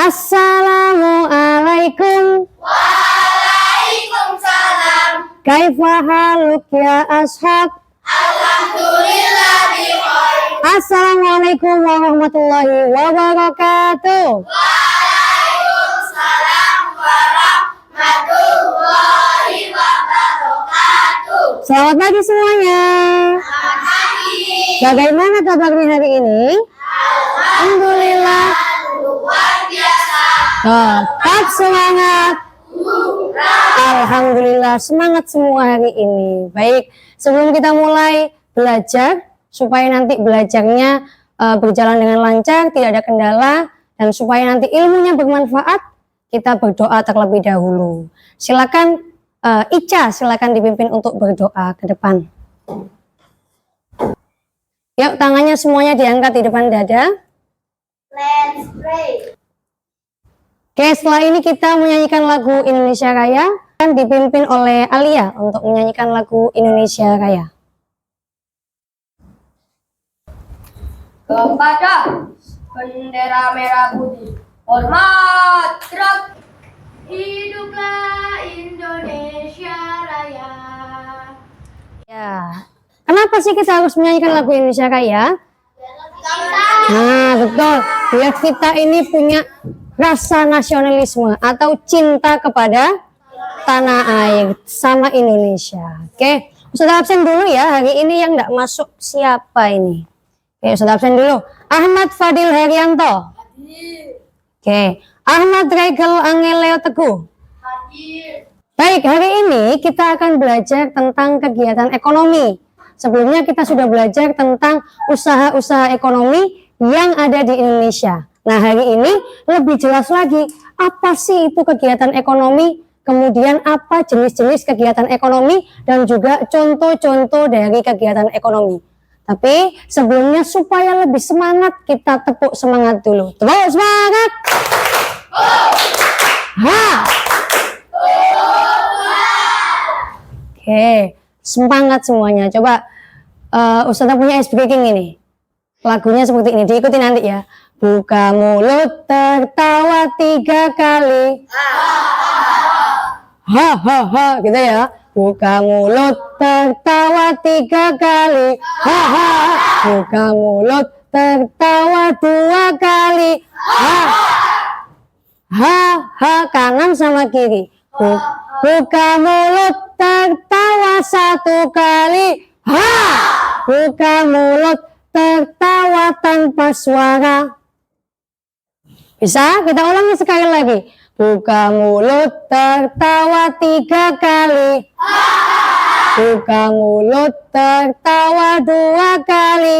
Assalamualaikum. Waalaikumsalam. Kaifa haluk ya ashab? Alhamdulillah bikhair. Assalamualaikum warahmatullahi wabarakatuh. Waalaikumsalam warahmatullahi wabarakatuh. Selamat pagi semuanya. Selamat pagi. Bagaimana kabarnya hari ini? Alhamdulillah. Luar biasa. Tetap semangat. Alhamdulillah semangat semua hari ini. Baik, sebelum kita mulai belajar, supaya nanti belajarnya berjalan dengan lancar, tidak ada kendala, dan supaya nanti ilmunya bermanfaat, kita berdoa terlebih dahulu. Silakan Ica, silakan dipimpin untuk berdoa ke depan. Yuk, tangannya semuanya diangkat di depan dada. Let's pray. Oke, setelah ini kita menyanyikan lagu Indonesia Raya, dan dipimpin oleh Alia untuk menyanyikan lagu Indonesia Raya. Kepada bendera merah putih, hormat terap. Hiduplah Indonesia Raya. Ya, kenapa sih kita harus menyanyikan lagu Indonesia Raya? Nah, betul. Biar kita ini punya rasa nasionalisme atau cinta kepada tanah air sama Indonesia. Oke, Ustaz absen dulu ya. Hari ini yang nggak masuk siapa ini? Oke, Ustaz absen dulu. Ahmad Fadil Herianto. Oke, Ahmad Regel Angeleo Teguh. Hadir. Baik, hari ini kita akan belajar tentang kegiatan ekonomi. Sebelumnya kita sudah belajar tentang usaha-usaha ekonomi yang ada di Indonesia. Nah, hari ini lebih jelas lagi, apa sih itu kegiatan ekonomi, kemudian apa jenis-jenis kegiatan ekonomi, dan juga contoh-contoh dari kegiatan ekonomi. Tapi sebelumnya supaya lebih semangat, kita tepuk semangat dulu. Tepuk semangat! Ha! Oke, semangat semuanya. Coba Ustazah punya ice breaking ini. Lagunya seperti ini, diikuti nanti ya. Buka mulut tertawa 3 kali. Ha ha ha, gitu ya. Buka mulut tertawa 3 kali. Ha ha. Buka mulut tertawa 2 kali. Ha ha ha, kanan sama kiri. Buka mulut tertawa 1 kali. Ha! Buka mulut tertawa tanpa suara. Bisa? Kita ulangi sekali lagi. Buka mulut tertawa 3 kali. Buka mulut tertawa 2 kali.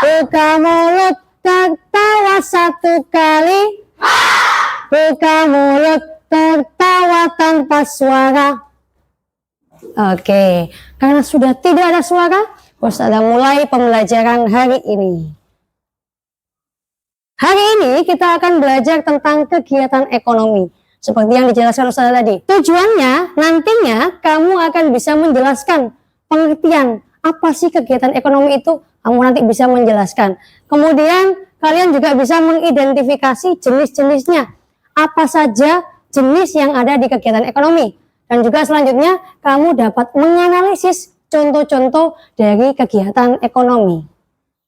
Buka mulut tertawa 1 kali. Buka mulut tertawa tanpa suara. Oke, karena sudah tidak ada suara, Ustazah mulai pembelajaran hari ini. Hari ini kita akan belajar tentang kegiatan ekonomi. Seperti yang dijelaskan Ustazah tadi. Tujuannya, nantinya kamu akan bisa menjelaskan pengertian apa sih kegiatan ekonomi itu. Kamu nanti bisa menjelaskan. Kemudian kalian juga bisa mengidentifikasi jenis-jenisnya. Apa saja jenis yang ada di kegiatan ekonomi. Dan juga selanjutnya kamu dapat menganalisis contoh-contoh dari kegiatan ekonomi.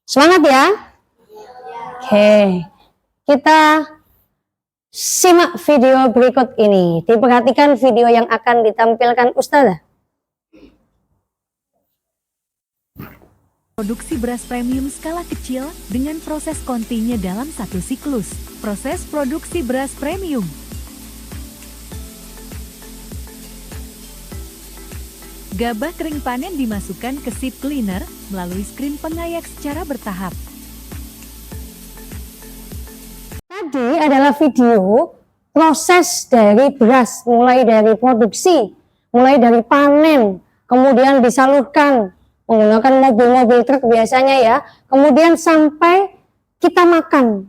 Semangat ya? Oke, kita simak video berikut ini. Diperhatikan video yang akan ditampilkan Ustazah. Produksi beras premium skala kecil dengan proses kontinya dalam satu siklus. Proses produksi beras premium. Gabah kering panen dimasukkan ke sip cleaner melalui skrin pengayak secara bertahap. Tadi adalah video proses dari beras, mulai dari produksi, mulai dari panen, kemudian disalurkan menggunakan mobil-mobil truk biasanya ya, kemudian sampai kita makan.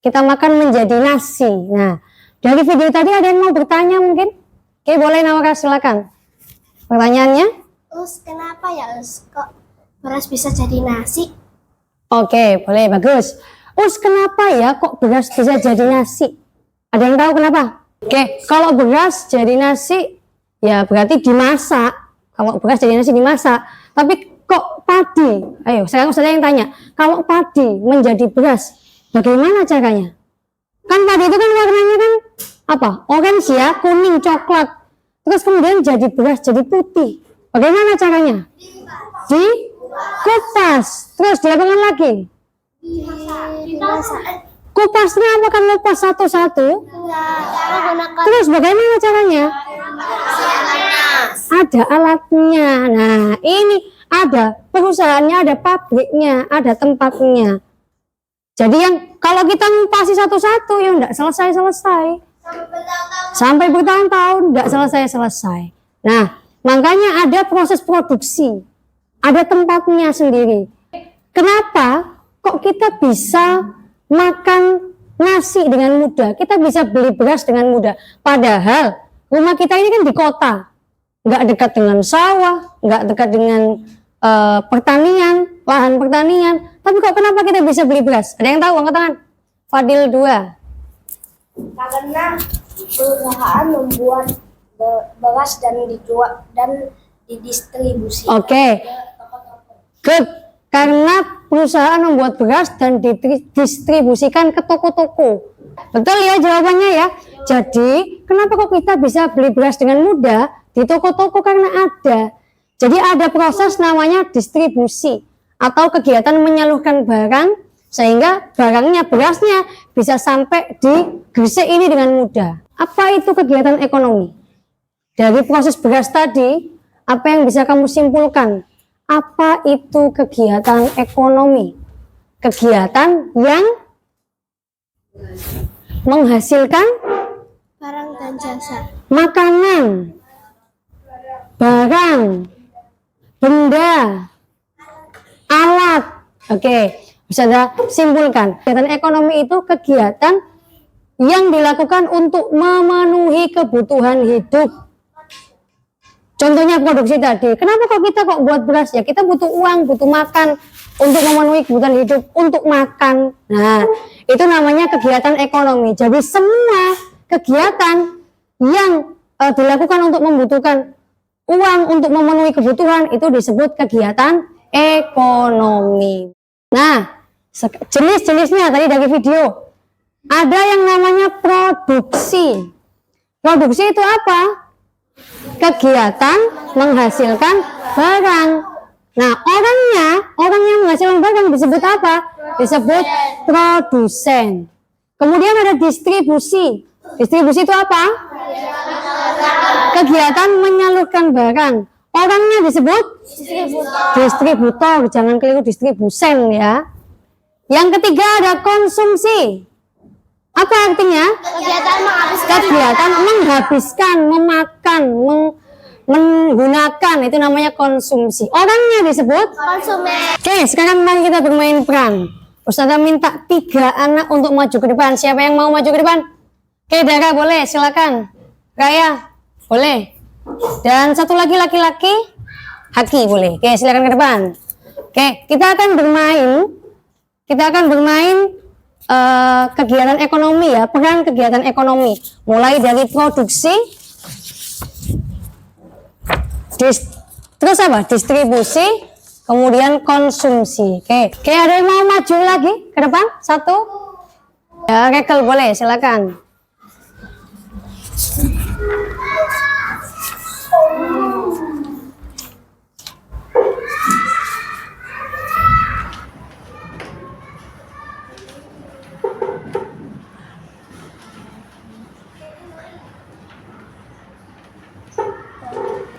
Kita makan menjadi nasi. Nah, dari video tadi ada yang mau bertanya mungkin? Oke, boleh Nawara, silakan. Pertanyaannya? Kenapa ya kok beras bisa jadi nasi? Oke, boleh, bagus. Terus kenapa ya kok beras bisa jadi nasi? Ada yang tahu kenapa? Oke, kalau beras jadi nasi, ya berarti dimasak. Kalau beras jadi nasi dimasak. Tapi kok padi? Ayo, sekarang saya yang tanya. Kalau padi menjadi beras, bagaimana caranya? Kan padi itu kan warnanya kan apa? Orange ya, kuning, coklat. Terus kemudian jadi beras, jadi putih. Bagaimana caranya? Dikupas. Terus dilakukan lagi. Kupasnya apakah lepas satu-satu? Terus bagaimana caranya? Ada alatnya. Nah, ini ada perusahaannya, ada pabriknya, ada tempatnya. Jadi yang kalau kita ngupasi satu-satu ya enggak selesai-selesai. Sampai bertahun-tahun enggak selesai-selesai. Nah, makanya ada proses produksi. Ada tempatnya sendiri. Kenapa kok kita bisa makan nasi dengan mudah? Kita bisa beli beras dengan mudah. Padahal rumah kita ini kan di kota. Nggak dekat dengan sawah, nggak dekat dengan pertanian, lahan pertanian. Tapi kok kenapa kita bisa beli beras? Ada yang tahu? Angkat tangan. Fadil 2. Karena perusahaan membuat beras dan dijual dan didistribusi. Oke. Good. Karena perusahaan membuat beras dan didistribusikan ke toko-toko. Betul ya jawabannya ya. Jadi kenapa kok kita bisa beli beras dengan mudah di toko-toko? Karena ada. Jadi ada proses namanya distribusi atau kegiatan menyalurkan barang sehingga barangnya, berasnya bisa sampai di Gresik ini dengan mudah. Apa itu kegiatan ekonomi? Dari proses beras tadi, apa yang bisa kamu simpulkan? Apa itu kegiatan ekonomi? Kegiatan yang menghasilkan Barang dan jasa. makanan, barang, benda, alat. Oke, bisa Anda simpulkan. Kegiatan ekonomi itu kegiatan yang dilakukan untuk memenuhi kebutuhan hidup. Contohnya produksi tadi. Kenapa kok kita buat beras? Ya kita butuh uang, butuh makan untuk memenuhi kebutuhan hidup, untuk makan. Nah, itu namanya kegiatan ekonomi. Jadi semua kegiatan yang dilakukan untuk membutuhkan uang untuk memenuhi kebutuhan itu disebut kegiatan ekonomi. Nah, jenis-jenisnya tadi dari video. Ada yang namanya produksi. Produksi itu apa? Kegiatan menghasilkan barang. Nah, orang yang menghasilkan barang disebut apa? Disebut produsen. Kemudian ada distribusi. Distribusi itu apa? Kegiatan menyalurkan barang. Orangnya disebut distributor. Jangan keliru distribusen ya. Yang ketiga ada konsumsi. Apa artinya? Kegiatan menghabiskan, memakan, menggunakan, itu namanya konsumsi. Orangnya disebut Konsumen. Oke, sekarang mari kita bermain peran. Ustazah minta 3 anak untuk maju ke depan. Siapa yang mau maju ke depan? Oke, Dara boleh, silakan. Raya boleh. Dan satu lagi laki-laki, Haki boleh. Oke, silakan ke depan. Oke, kita akan bermain kegiatan ekonomi ya, peran kegiatan ekonomi. Mulai dari produksi, terus apa? Distribusi, kemudian konsumsi. Oke, ada yang mau maju lagi ke depan? Satu. Ya, Rekel boleh, silakan.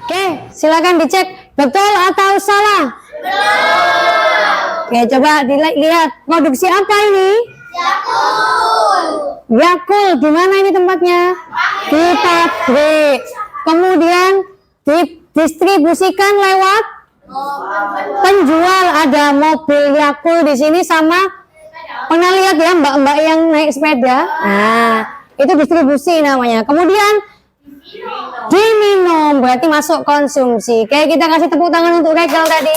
Oke, silakan dicek betul atau salah. Oke, coba dilihat produksi apa ini? Yakult. Di mana ini tempatnya? Di pabrik. Kemudian didistribusikan lewat penjual. Ada mobil Yakult di sini sama pernah lihat ya mbak-mbak yang naik sepeda. Nah, itu distribusi namanya. Kemudian diminum, berarti masuk konsumsi. Oke, kita kasih tepuk tangan untuk Regal tadi.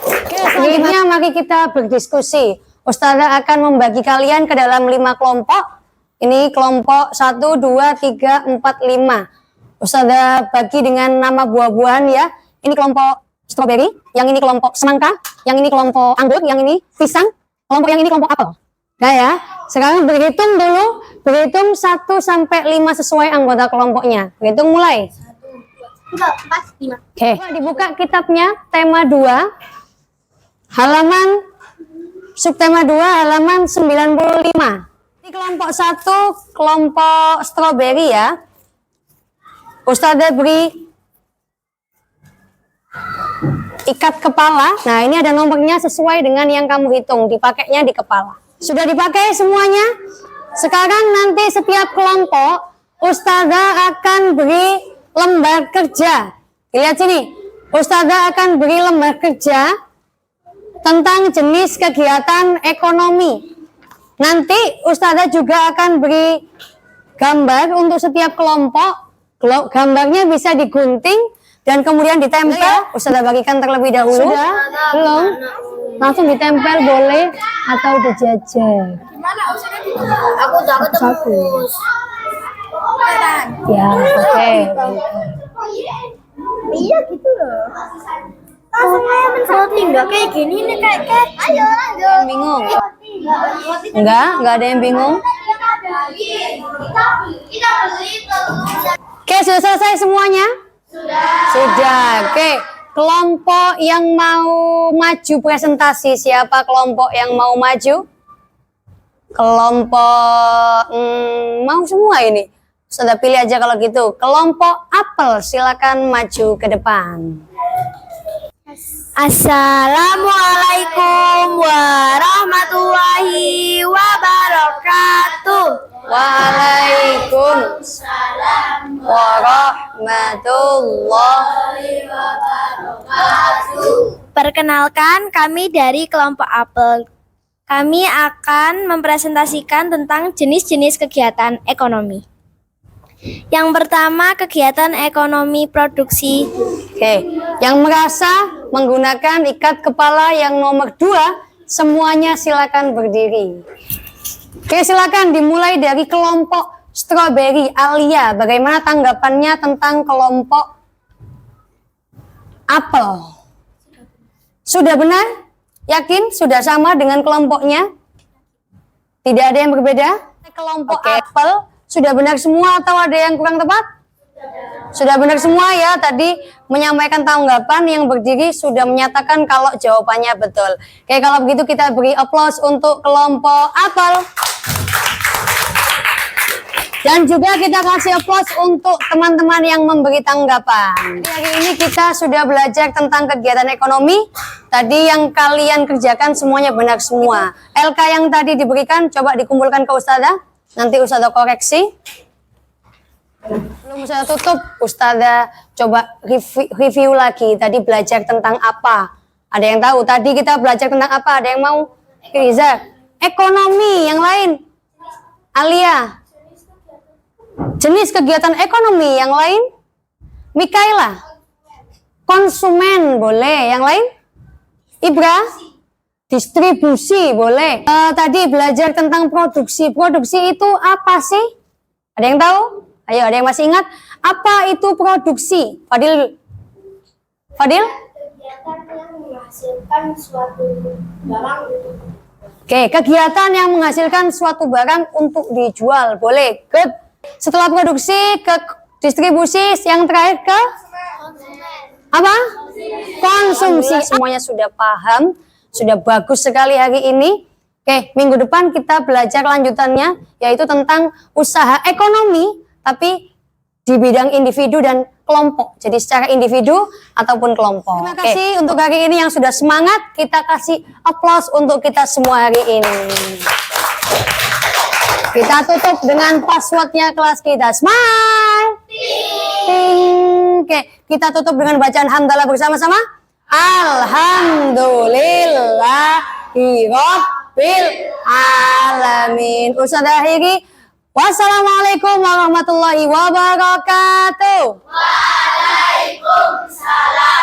Oke, selanjutnya mari kita berdiskusi. Ustazah akan membagi kalian ke dalam 5 kelompok. Ini kelompok 1, 2, 3, 4, 5. Ustazah bagi dengan nama buah-buahan ya. Ini kelompok stroberi, yang ini kelompok semangka, yang ini kelompok anggur, yang ini pisang, kelompok yang ini kelompok apel. Nah ya, sekarang berhitung dulu, berhitung 1 sampai 5 sesuai anggota kelompoknya. Berhitung mulai. 1, 2, 3, 4, 5. Oke, dibuka kitabnya tema 2, halaman subtema 2, halaman 95. Ini kelompok 1, kelompok stroberi ya. Ustazah beri ikat kepala. Nah, ini ada nomornya sesuai dengan yang kamu hitung, dipakainya di kepala. Sudah dipakai semuanya? Sekarang nanti setiap kelompok Ustazah akan beri lembar kerja. Lihat sini. Ustazah akan beri lembar kerja tentang jenis kegiatan ekonomi. Nanti Ustazah juga akan beri gambar untuk setiap kelompok. Gambarnya bisa digunting dan kemudian ditempel. Ustazah bagikan terlebih dahulu. Sudah? Belum? Langsung ditempel boleh atau dijajah. Gimana usaha gitu? Aku udah ketemu. Ya, oke. Iya gitu loh. Langsung kayak mensalting, nggak kayak gini nih kayak. Ayo lanjut. Bingung? Enggak ada yang bingung. Oke, sudah selesai semuanya? Sudah. Oke, kelompok yang mau maju presentasi, siapa kelompok yang mau maju? Kelompok mau semua ini. Sudah pilih aja kalau gitu. Kelompok apel, silakan maju ke depan. Assalamualaikum warahmatullahi wabarakatuh. Waalaikumsalam warahmatullahi wabarakatuh. Perkenalkan, kami dari kelompok apel. Kami akan mempresentasikan tentang jenis-jenis kegiatan ekonomi. Yang pertama, kegiatan ekonomi produksi. Oke, yang merasa menggunakan ikat kepala yang nomor 2, semuanya silakan berdiri. Oke, silakan dimulai dari kelompok stroberi. Alia, bagaimana tanggapannya tentang kelompok apel? Sudah benar? Yakin? Sudah sama dengan kelompoknya? Tidak ada yang berbeda? Kelompok apel sudah benar semua atau ada yang kurang tepat? Sudah benar semua ya. Tadi menyampaikan tanggapan, yang berdiri sudah menyatakan kalau jawabannya betul. Oke, kalau begitu kita beri aplaus untuk kelompok apel. Dan juga kita kasih aplaus untuk teman-teman yang memberi tanggapan. Hari ini kita sudah belajar tentang kegiatan ekonomi. Tadi yang kalian kerjakan semuanya benar semua. LK yang tadi diberikan coba dikumpulkan ke Ustazah. Nanti Ustazah koreksi. Belum Ustazah tutup, Ustazah coba review lagi. Tadi belajar tentang apa? Ada yang tahu? Tadi kita belajar tentang apa? Ada yang mau? Riza. Ekonomi. Yang lain? Alia. Jenis kegiatan ekonomi. Yang lain? Mikaela. Konsumen. Boleh. Yang lain? Ibra. Distribusi. Boleh. Tadi belajar tentang produksi. Produksi itu apa sih? Ada yang tahu? Ayo, ada yang masih ingat? Apa itu produksi? Fadil? Fadil? Kegiatan yang menghasilkan suatu barang. Oke, kegiatan yang menghasilkan suatu barang untuk dijual. Boleh. Good. Setelah produksi ke distribusi, yang terakhir ke apa? Konsumsi. Semuanya sudah paham, sudah bagus sekali hari ini. Oke, minggu depan kita belajar lanjutannya, yaitu tentang usaha ekonomi, tapi di bidang individu dan kelompok. Jadi secara individu ataupun kelompok. Terima kasih untuk hari ini yang sudah semangat. Kita kasih aplaus untuk kita semua hari ini. Kita tutup dengan passwordnya kelas kita. Smile. Ting. Oke, kita tutup dengan bacaan hamdalah bersama-sama. Alhamdulillahirabbil alamin. Ustazah akhiri. Wassalamualaikum warahmatullahi wabarakatuh. Waalaikumsalam.